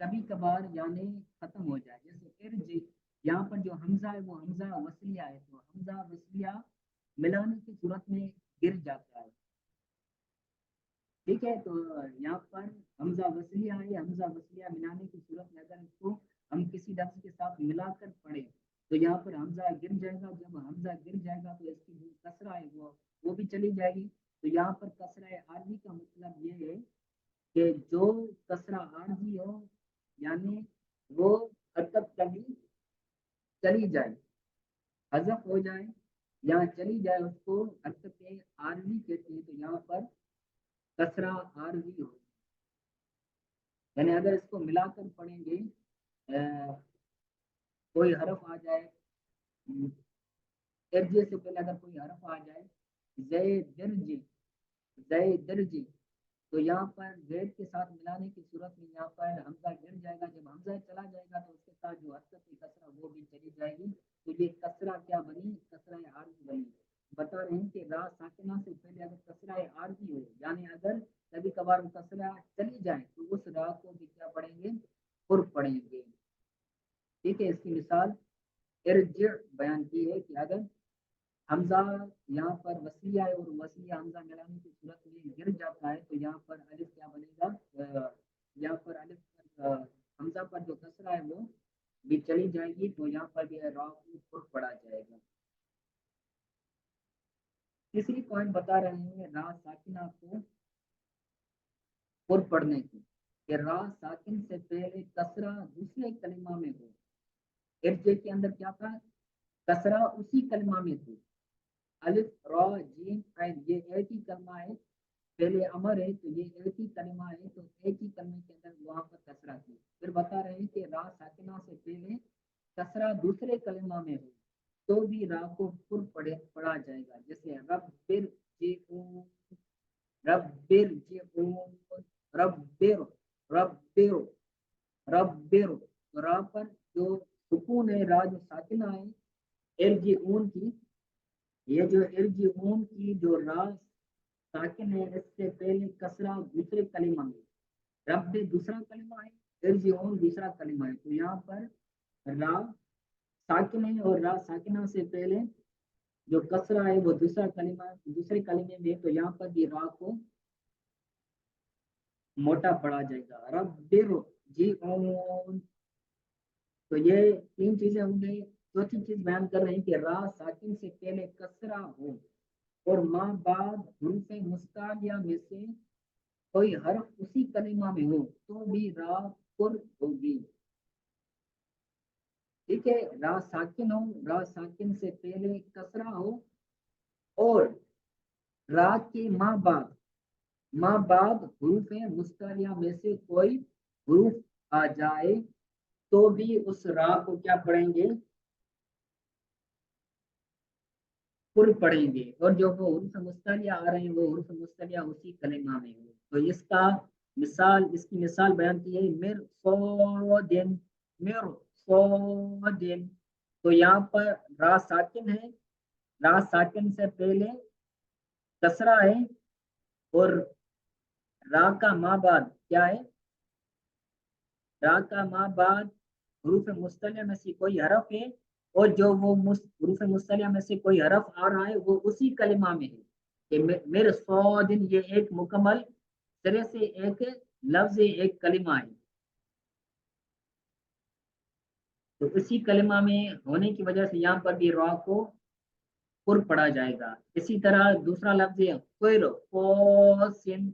کبھی کبھار یعنی ختم ہو جائے، جیسے ارج یہاں پر جو حمزہ ہے وہ حمزہ وصلیہ ہے، تو حمزہ وصلیہ ملانے کی صورت میں گر جاتا ہے، ٹھیک ہے، تو یہاں پر حمزہ وصلیہ ہے، حمزہ وصلیہ ملانے کی صورت میں اگر اس کو ہم کسی لفظ کے ساتھ ملا کر پڑھیں تو یہاں پر حمزہ گر جائے گا، جب حمزہ گر جائے گا تو اس کی جو کسرہ ہے وہ بھی چلی جائے گی، تو یہاں پر کسرہ عارضی کا مطلب یہ ہے کہ جو کسرہ عارضی ہو یعنی وہ حرکت کبھی چلی جائے، حذف ہو جائے یا چلی جائے، اس کو حرکت عارضی کہتے ہیں، تو یہاں پر کسرہ عارضی ہو، یعنی اگر اس کو ملا کر پڑھیں گے کوئی حرف آ جائے، ارجے سے پہلے اگر کوئی حرف آ جائے، زے درجی، زے درجی، تو یہاں پر زید کے ساتھ ملانے کی صورت میں یہاں پر حمزہ گر جائے گا، جب حمزہ چلا جائے گا تو اس کے ساتھ جو حرکت کسرہ وہ بھی چلی جائے گی، تو یہ کسرہ کیا بنی؟ کسرہ عارضی بنی۔ بتا رہے ہیں کہ را ساکنہ سے پہلے اگر کسرہ عارضی ہو یعنی اگر کبھی کبھار وہ کسرہ چلی جائے تو اس را کو بھی کیا پڑھیں گے؟ پر پڑھیں گے، ٹھیک ہے، اس کی مثال ارجع بیان کی ہے کہ اگر حمزہ یہاں پر وصلیہ ہے اور وصلیہ حمزہ ملانے کی صورت میں گر جاتا ہے تو یہاں پر الف کیا بنے گا؟ یہاں پر الف حمزہ پر جو کسرہ ہے وہ بھی چلی جائے گی، تو یہاں پر بھی را کو پر پڑا جائے گا۔ تیسری پوائنٹ بتا رہے ہیں را ساکنہ کو پر پڑھنے کی، کہ را ساکن سے پہلے کسرہ دوسرے کلمہ میں ہو، ارجے کے اندر کیا تھا؟ کسرہ اسی کلمہ میں تھی، الف را جیم عین یہ ایک ہی کلمہ ہے، پہلے امر ہے تو یہ ایک ہی کلمہ ہے، تو ایک ہی کلمے کے اندر وہاں پر کسرہ تھی، پھر بتا رہے ہیں کہ را ساکنہ سے پہلے کسرہ دوسرے کلمہ میں ہو تو بھی را کو پر پڑھا جائے گا، جیسے رب بر جیعون، رب بر جیعون، رب بر، رب بر، رب بر، تو را پر جو سکون ہے، را جو ساکنہ ہے ارجعون کی، یہ جو ارجعون کی جو را ساکن ہے اس سے پہلے کسرہ دوسرے کلمہ میں، رب دوسرا کلمہ ہے، ارجعون دوسرا کلمہ ہے، تو یہاں پر را ساکن ہے اور را ساکنہ سے پہلے جو کسرہ ہے وہ دوسرا کلمہ دوسرے کلمے میں، تو یہاں پر بھی را کو موٹا پڑا جائے گا، رب بر جی اون، تو یہ تین چیزیں ہوں گی۔ چوتھی چیز بیان کر رہے ہیں کہ را ساکن سے پہلے کسرہ ہو اور ماں بعد حروف مستعلیہ میں سے کوئی حرف اسی کلمہ میں ہو تو بھی را پر ہوگی، ٹھیک ہے، را ساکن ہو، را ساکن سے پہلے کسرہ ہو اور را کے ماں بعد حروف مستعلیہ میں سے کوئی حروف آ جائے تو بھی اس را کو کیا پڑھیں گے؟ پر پڑھیں گے، اور جو وہ حروف مستعلیہ آ رہے ہیں وہ حروف مستعلیہ اسی کلمہ میں ہو، تو اس کی مثال بیان کی ہے مر صودن، مر صودن، تو یہاں پر را ساکن ہے، را ساکن سے پہلے کسرہ ہے اور را کا ماں بعد کیا ہے؟ را کا ماں بعد حروف مستعلیہ میں سے کوئی حرف ہے اور جو وہ حروف مستعلیہ میں سے کوئی حرف آ رہا ہے وہ اسی کلمہ میں ہے، کہ میرے صادن یہ ایک مکمل طرح سے ایک لفظ ایک کلمہ ہے، تو اسی کلمہ میں ہونے کی وجہ سے یہاں پر بھی را کو پر پڑا جائے گا۔ اسی طرح دوسرا لفظ ہے قیر قوسن،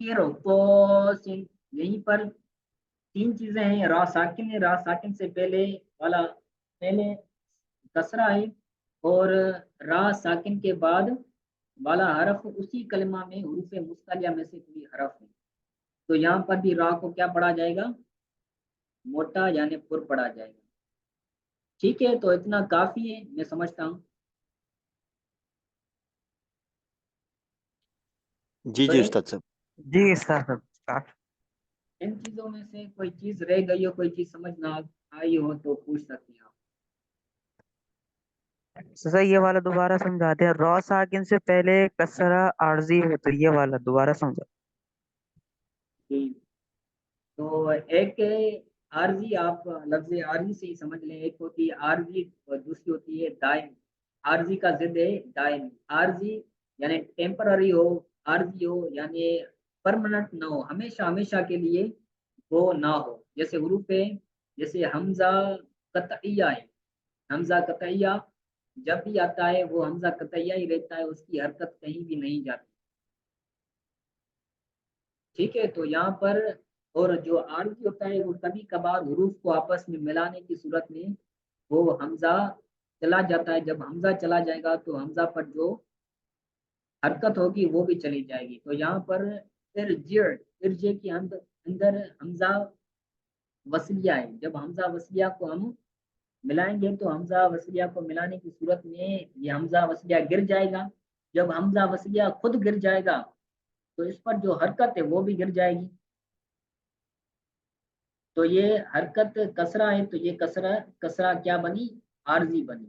قیر قوسن، یہیں پر تین چیزیں ہیں، را ساکن ہے، را ساکن سے پہلے والا پہلے کسرہ ہے اور را ساکن کے بعد والا حرف اسی کلمہ میں حروف مستعلیہ میں سے کوئی حرف ہے، تو یہاں پر بھی را کو کیا پڑھا جائے گا؟ موٹا یعنی پر پڑھا جائے گا، ٹھیک ہے، تو اتنا کافی ہے میں سمجھتا ہوں۔ جی تو جی استاد صاحب، جی استاد صاحب، ان چیزوں میں سے کوئی چیز رہ گئی ہو، کوئی چیز سمجھ نہ آئی ہو تو پوچھ سکتے ہیں آپ۔ سر یہ والا دوبارہ سمجھاتے ہیں، را ساکن سے پہلے کسرہ عارضی ہو، تو یہ والا دوبارہ سمجھا۔ جی، تو ایک عارضی، آپ لفظ عارضی سے ہی سمجھ لیں، ایک ہوتی ہے عارضی اور دوسری ہوتی ہے دائم. عارضی کا ضد ہے دائم. عارضی یعنی ٹیمپرری ہو، عارضی ہو یعنی پرماننٹ نہ ہو، ہمیشہ ہمیشہ کے لیے وہ نہ ہو. جیسے حروف ہے، جیسے حمزہ قطعیہ ہے. حمزہ قطعیہ جب بھی آتا ہے وہ حمزہ قطعیہ ہی رہتا ہے، اس کی حرکت کہیں بھی نہیں جاتی. ٹھیک ہے، تو یہاں پر اور جو عارضی ہوتا ہے وہ کبھی کبھار حروف کو آپس میں ملانے کی صورت میں وہ حمزہ چلا جاتا ہے. جب حمزہ چلا جائے گا تو حمزہ پر جو حرکت ہوگی وہ بھی چلی جائے گی. تو یہاں پر ارجع، ارجع کے اندر حمزہ وصلیہ ہے. جب حمزہ وصلیہ کو ہم ملائیں گے تو حمزہ وصلیہ کو ملانے کی صورت میں یہ حمزہ وصلیہ گر جائے گا. جب حمزہ وصلیہ خود گر جائے گا تو اس پر جو حرکت ہے وہ بھی گر جائے گی. تو یہ حرکت کسرہ ہے، تو یہ کسرہ کیا بنی؟ عارضی بنی.